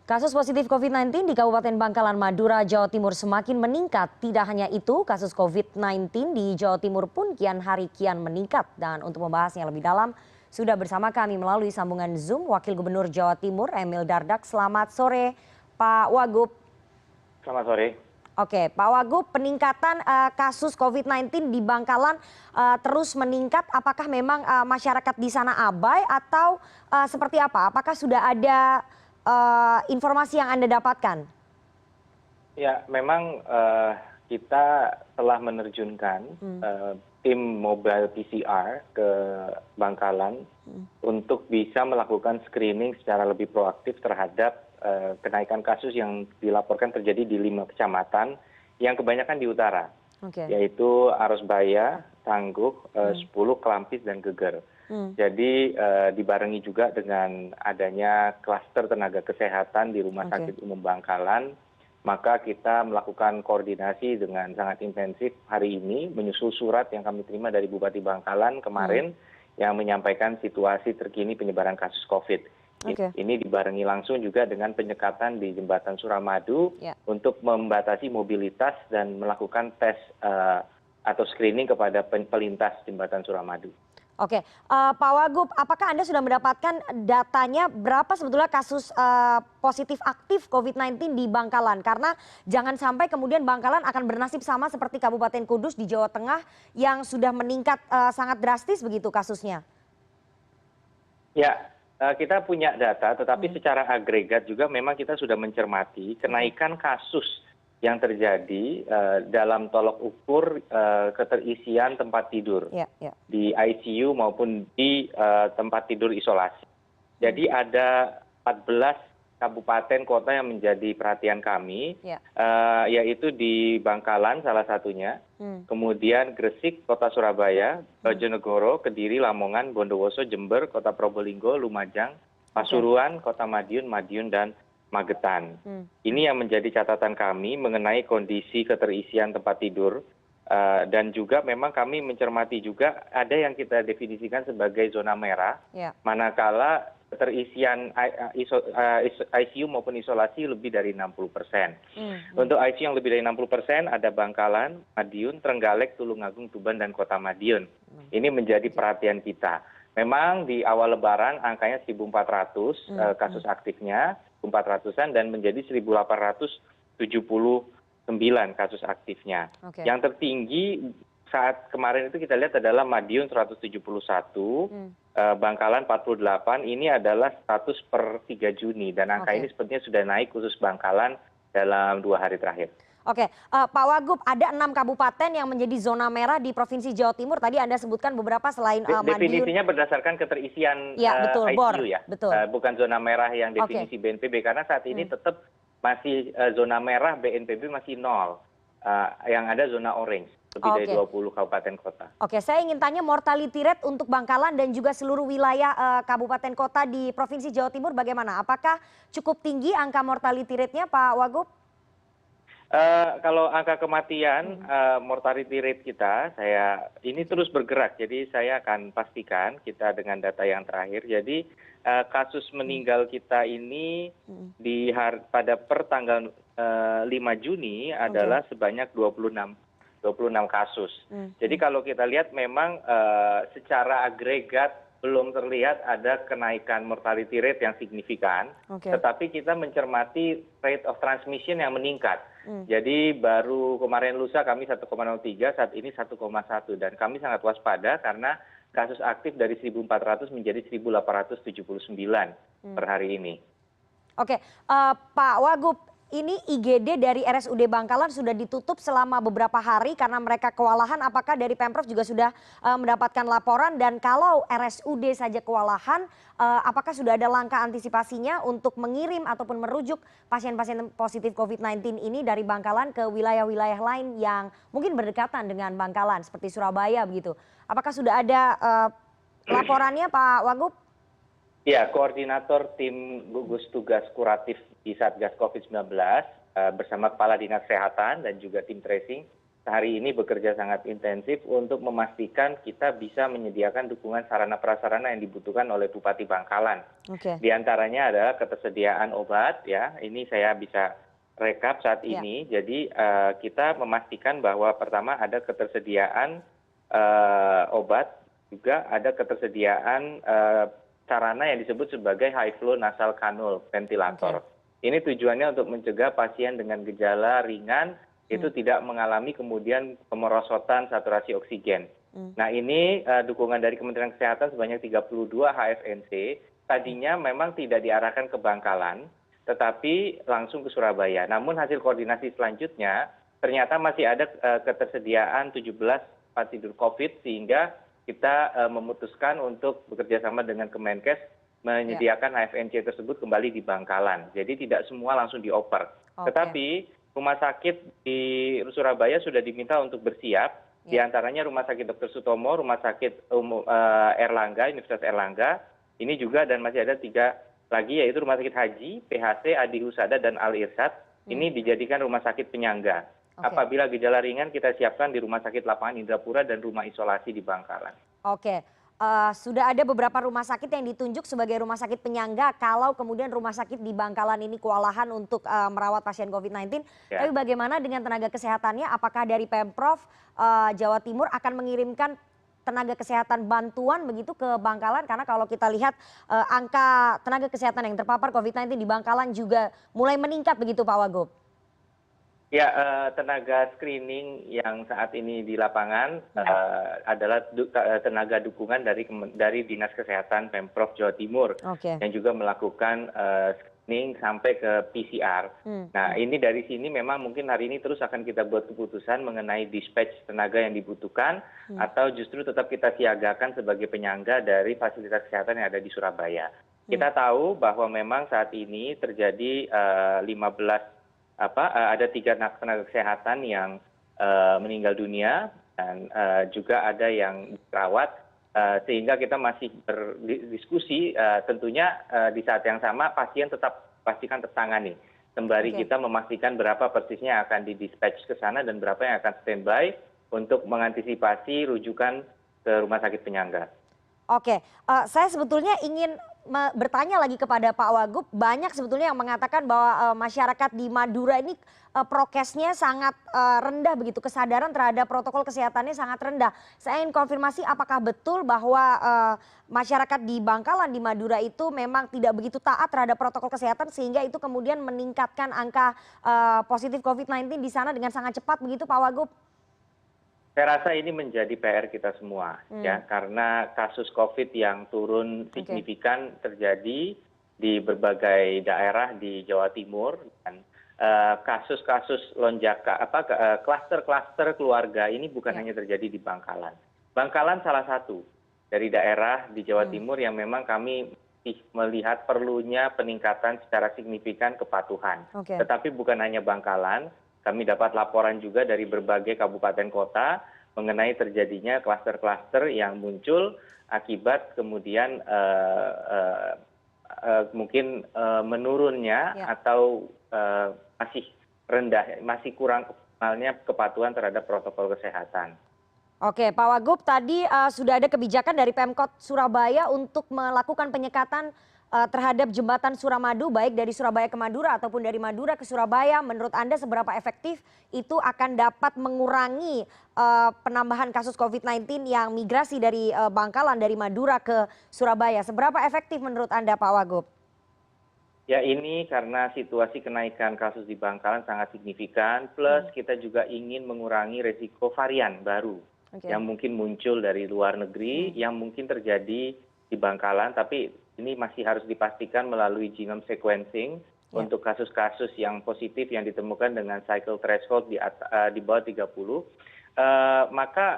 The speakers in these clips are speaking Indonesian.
Kasus positif COVID-19 di Kabupaten Bangkalan, Madura, Jawa Timur semakin meningkat. Tidak hanya itu, kasus COVID-19 di Jawa Timur pun kian hari kian meningkat. Dan untuk membahasnya lebih dalam, sudah bersama kami melalui sambungan Zoom Wakil Gubernur Jawa Timur Emil Dardak. Selamat sore, Pak Wagub. Selamat sore. Oke, Pak Wagub, peningkatan kasus COVID-19 di Bangkalan terus meningkat. Apakah memang masyarakat di sana abai atau seperti apa? Apakah sudah ada informasi yang Anda dapatkan? Ya, memang kita telah menerjunkan tim mobile PCR ke Bangkalan untuk bisa melakukan screening secara lebih proaktif terhadap kenaikan kasus yang dilaporkan terjadi di 5 kecamatan yang kebanyakan di utara, yaitu Arosbaya, Tangguh, 10, Kelampis, dan Geger. Jadi dibarengi juga dengan adanya klaster tenaga kesehatan di Rumah Sakit Umum Bangkalan, maka kita melakukan koordinasi dengan sangat intensif hari ini menyusul surat yang kami terima dari Bupati Bangkalan kemarin yang menyampaikan situasi terkini penyebaran kasus COVID. Ini dibarengi langsung juga dengan penyekatan di Jembatan Suramadu untuk membatasi mobilitas dan melakukan tes atau screening kepada pelintas Jembatan Suramadu. Oke, Pak Wagub, apakah Anda sudah mendapatkan datanya berapa sebetulnya kasus positif aktif COVID-19 di Bangkalan? Karena jangan sampai kemudian Bangkalan akan bernasib sama seperti Kabupaten Kudus di Jawa Tengah yang sudah meningkat sangat drastis begitu kasusnya. Ya, kita punya data, tetapi secara agregat juga memang kita sudah mencermati kenaikan kasus yang terjadi dalam tolok ukur keterisian tempat tidur di ICU maupun di tempat tidur isolasi. Jadi ada 14 kabupaten kota yang menjadi perhatian kami, yaitu di Bangkalan salah satunya, kemudian Gresik, Kota Surabaya, Bojonegoro, Kediri, Lamongan, Bondowoso, Jember, Kota Probolinggo, Lumajang, Pasuruan, Kota Madiun, dan Magetan. Ini yang menjadi catatan kami mengenai kondisi keterisian tempat tidur, dan juga memang kami mencermati juga ada yang kita definisikan sebagai zona merah, manakala keterisian ICU maupun isolasi lebih dari 60%. Untuk ICU yang lebih dari 60% ada Bangkalan, Madiun, Trenggalek, Tulungagung, Tuban, dan Kota Madiun. Ini menjadi perhatian kita. Memang di awal Lebaran angkanya 1.400 kasus aktifnya, 1.400-an, dan menjadi 1.879 kasus aktifnya. Yang tertinggi saat kemarin itu kita lihat adalah Madiun 171, Bangkalan 48, ini adalah status per 3 Juni. Dan angka ini sepertinya sudah naik khusus Bangkalan dalam 2 hari terakhir. Oke, Pak Wagub, ada 6 kabupaten yang menjadi zona merah di Provinsi Jawa Timur. Tadi Anda sebutkan beberapa selain Madiun. Definisinya berdasarkan keterisian betul, ICU ya, betul. Bukan zona merah yang definisi BNPB. Karena saat ini tetap masih zona merah, BNPB masih 0. Yang ada zona orange, lebih dari 20 kabupaten kota. Oke, saya ingin tanya mortality rate untuk Bangkalan dan juga seluruh wilayah kabupaten kota di Provinsi Jawa Timur bagaimana? Apakah cukup tinggi angka mortality rate-nya, Pak Wagub? Kalau angka kematian, mortality rate kita, ini terus bergerak. Jadi saya akan pastikan kita dengan data yang terakhir. Jadi kasus meninggal kita ini pada per tanggal 5 Juni adalah sebanyak 26 kasus. Jadi kalau kita lihat memang secara agregat belum terlihat ada kenaikan mortality rate yang signifikan, tetapi kita mencermati rate of transmission yang meningkat. Jadi baru kemarin lusa kami 1,03, saat ini 1,1, dan kami sangat waspada karena kasus aktif dari 1.400 menjadi 1.879 per hari ini. Oke, Pak Wagub, ini IGD dari RSUD Bangkalan sudah ditutup selama beberapa hari karena mereka kewalahan. Apakah dari Pemprov juga sudah mendapatkan laporan? Dan kalau RSUD saja kewalahan, apakah sudah ada langkah antisipasinya untuk mengirim ataupun merujuk pasien-pasien positif COVID-19 ini dari Bangkalan ke wilayah-wilayah lain yang mungkin berdekatan dengan Bangkalan seperti Surabaya begitu? Apakah sudah ada laporannya, Pak Wagub? Ya, koordinator tim gugus tugas kuratif di Satgas COVID-19 bersama Kepala Dinas Kesehatan dan juga tim tracing hari ini bekerja sangat intensif untuk memastikan kita bisa menyediakan dukungan sarana prasarana yang dibutuhkan oleh Bupati Bangkalan. Oke. Di antaranya adalah ketersediaan obat, ya. Ini saya bisa rekap saat Ya. ini. Jadi kita memastikan bahwa pertama ada ketersediaan obat, juga ada ketersediaan sarana yang disebut sebagai high flow nasal kanul ventilator. Ini tujuannya untuk mencegah pasien dengan gejala ringan itu tidak mengalami kemudian kemerosotan saturasi oksigen. Nah, ini dukungan dari Kementerian Kesehatan sebanyak 32 HFNC. Tadinya memang tidak diarahkan ke Bangkalan, tetapi langsung ke Surabaya. Namun hasil koordinasi selanjutnya ternyata masih ada ketersediaan 17 tempat tidur COVID, sehingga kita memutuskan untuk bekerjasama dengan Kemenkes menyediakan HFNC tersebut kembali di Bangkalan. Jadi tidak semua langsung dioper. Tetapi rumah sakit di Surabaya sudah diminta untuk bersiap, di antaranya Rumah Sakit Dr. Sutomo, Rumah Sakit Erlangga, Universitas Erlangga, ini juga, dan masih ada 3 lagi, yaitu Rumah Sakit Haji, PHC, Adi Husada, dan Al Irsyad. Ini dijadikan rumah sakit penyangga. Apabila gejala ringan, kita siapkan di Rumah Sakit Lapangan Indrapura dan rumah isolasi di Bangkalan. Oke. Sudah ada beberapa rumah sakit yang ditunjuk sebagai rumah sakit penyangga kalau kemudian rumah sakit di Bangkalan ini kewalahan untuk merawat pasien COVID-19. Tapi bagaimana dengan tenaga kesehatannya? Apakah dari Pemprov Jawa Timur akan mengirimkan tenaga kesehatan bantuan begitu ke Bangkalan? Karena kalau kita lihat angka tenaga kesehatan yang terpapar COVID-19 di Bangkalan juga mulai meningkat begitu Pak Wagub. Ya, tenaga screening yang saat ini di lapangan adalah tenaga dukungan dari Dinas Kesehatan Pemprov Jawa Timur yang juga melakukan screening sampai ke PCR. Nah, ini dari sini memang mungkin hari ini terus akan kita buat keputusan mengenai dispatch tenaga yang dibutuhkan atau justru tetap kita siagakan sebagai penyangga dari fasilitas kesehatan yang ada di Surabaya. Kita tahu bahwa memang saat ini terjadi 15 ada 3 tenaga kesehatan yang meninggal dunia dan juga ada yang dirawat, sehingga kita masih berdiskusi tentunya di saat yang sama pasien tetap pastikan tertangani sembari kita memastikan berapa persisnya akan didispatch ke sana dan berapa yang akan standby untuk mengantisipasi rujukan ke rumah sakit penyangga. Oke, saya sebetulnya ingin bertanya lagi kepada Pak Wagub. Banyak sebetulnya yang mengatakan bahwa masyarakat di Madura ini prokesnya sangat rendah begitu, kesadaran terhadap protokol kesehatannya sangat rendah. Saya ingin konfirmasi apakah betul bahwa masyarakat di Bangkalan di Madura itu memang tidak begitu taat terhadap protokol kesehatan sehingga itu kemudian meningkatkan angka positif COVID-19 di sana dengan sangat cepat begitu Pak Wagub? Saya rasa ini menjadi PR kita semua, ya, karena kasus COVID yang turun signifikan terjadi di berbagai daerah di Jawa Timur, dan kasus-kasus lonjakan klaster-klaster keluarga ini bukan hanya terjadi di Bangkalan. Bangkalan salah satu dari daerah di Jawa Timur yang memang kami melihat perlunya peningkatan secara signifikan kepatuhan. Tetapi bukan hanya Bangkalan. Kami dapat laporan juga dari berbagai kabupaten kota mengenai terjadinya klaster-klaster yang muncul akibat kemudian mungkin menurunnya atau masih rendah, masih kurang optimalnya kepatuhan terhadap protokol kesehatan. Oke, Pak Wagub, tadi sudah ada kebijakan dari Pemkot Surabaya untuk melakukan penyekatan terhadap jembatan Suramadu, baik dari Surabaya ke Madura ataupun dari Madura ke Surabaya. Menurut Anda seberapa efektif itu akan dapat mengurangi penambahan kasus COVID-19 yang migrasi dari Bangkalan, dari Madura ke Surabaya? Seberapa efektif menurut Anda, Pak Wagub? Ya, ini karena situasi kenaikan kasus di Bangkalan sangat signifikan, plus kita juga ingin mengurangi resiko varian baru yang mungkin muncul dari luar negeri, yang mungkin terjadi di Bangkalan, tapi ini masih harus dipastikan melalui genome sequencing untuk kasus-kasus yang positif yang ditemukan dengan cycle threshold di bawah 30. Maka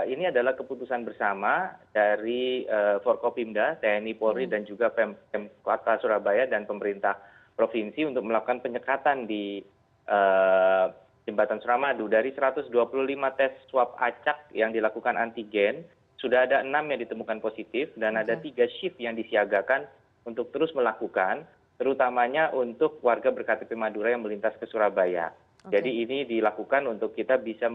ini adalah keputusan bersama dari Forkopimda, TNI Polri, dan juga Pemkota Surabaya dan pemerintah provinsi untuk melakukan penyekatan di jembatan Suramadu. Dari 125 tes swab acak yang dilakukan antigen, sudah ada 6 yang ditemukan positif dan ada 3 shift yang disiagakan untuk terus melakukan, terutamanya untuk warga ber-KTP Madura yang melintas ke Surabaya. Jadi ini dilakukan untuk kita bisa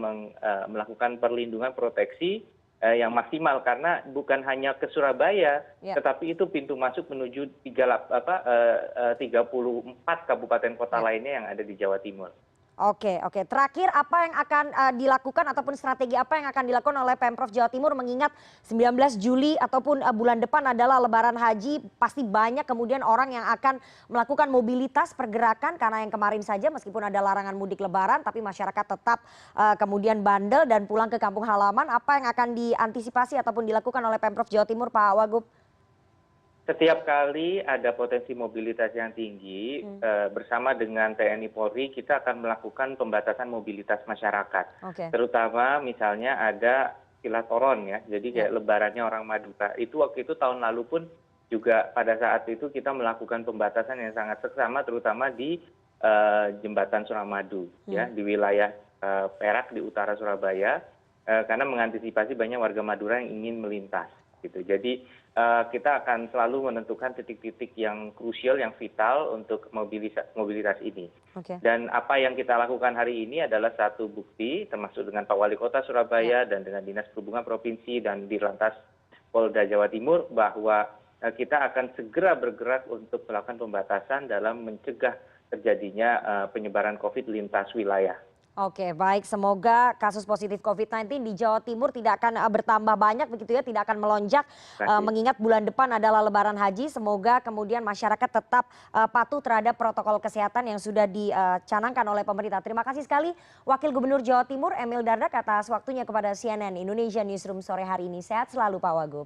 melakukan perlindungan proteksi yang maksimal karena bukan hanya ke Surabaya, tetapi itu pintu masuk menuju 34 kabupaten kota lainnya yang ada di Jawa Timur. Oke, oke. Terakhir apa yang akan dilakukan ataupun strategi apa yang akan dilakukan oleh Pemprov Jawa Timur mengingat 19 Juli ataupun bulan depan adalah Lebaran Haji, pasti banyak kemudian orang yang akan melakukan mobilitas pergerakan karena yang kemarin saja meskipun ada larangan mudik Lebaran tapi masyarakat tetap kemudian bandel dan pulang ke kampung halaman. Apa yang akan diantisipasi ataupun dilakukan oleh Pemprov Jawa Timur, Pak Wagub? Setiap kali ada potensi mobilitas yang tinggi, bersama dengan TNI Polri kita akan melakukan pembatasan mobilitas masyarakat. Terutama misalnya ada Silatoron ya, jadi kayak lebarannya orang Madura. Itu waktu itu tahun lalu pun juga pada saat itu kita melakukan pembatasan yang sangat seksama terutama di Jembatan Suramadu ya, di wilayah Perak di utara Surabaya, karena mengantisipasi banyak warga Madura yang ingin melintas. Gitu. Jadi kita akan selalu menentukan titik-titik yang krusial, yang vital untuk mobilitas ini. Dan apa yang kita lakukan hari ini adalah satu bukti, termasuk dengan Pak Wali Kota Surabaya dan dengan Dinas Perhubungan Provinsi dan Dirlantas Polda Jawa Timur, bahwa kita akan segera bergerak untuk melakukan pembatasan dalam mencegah terjadinya penyebaran COVID lintas wilayah. Oke, baik. Semoga kasus positif COVID-19 di Jawa Timur tidak akan bertambah banyak begitu ya, tidak akan melonjak. Mengingat bulan depan adalah Lebaran Haji, semoga kemudian masyarakat tetap patuh terhadap protokol kesehatan yang sudah dicanangkan oleh pemerintah. Terima kasih sekali Wakil Gubernur Jawa Timur Emil Dardak atas waktunya kepada CNN Indonesia Newsroom sore hari ini. Sehat selalu Pak Wagub.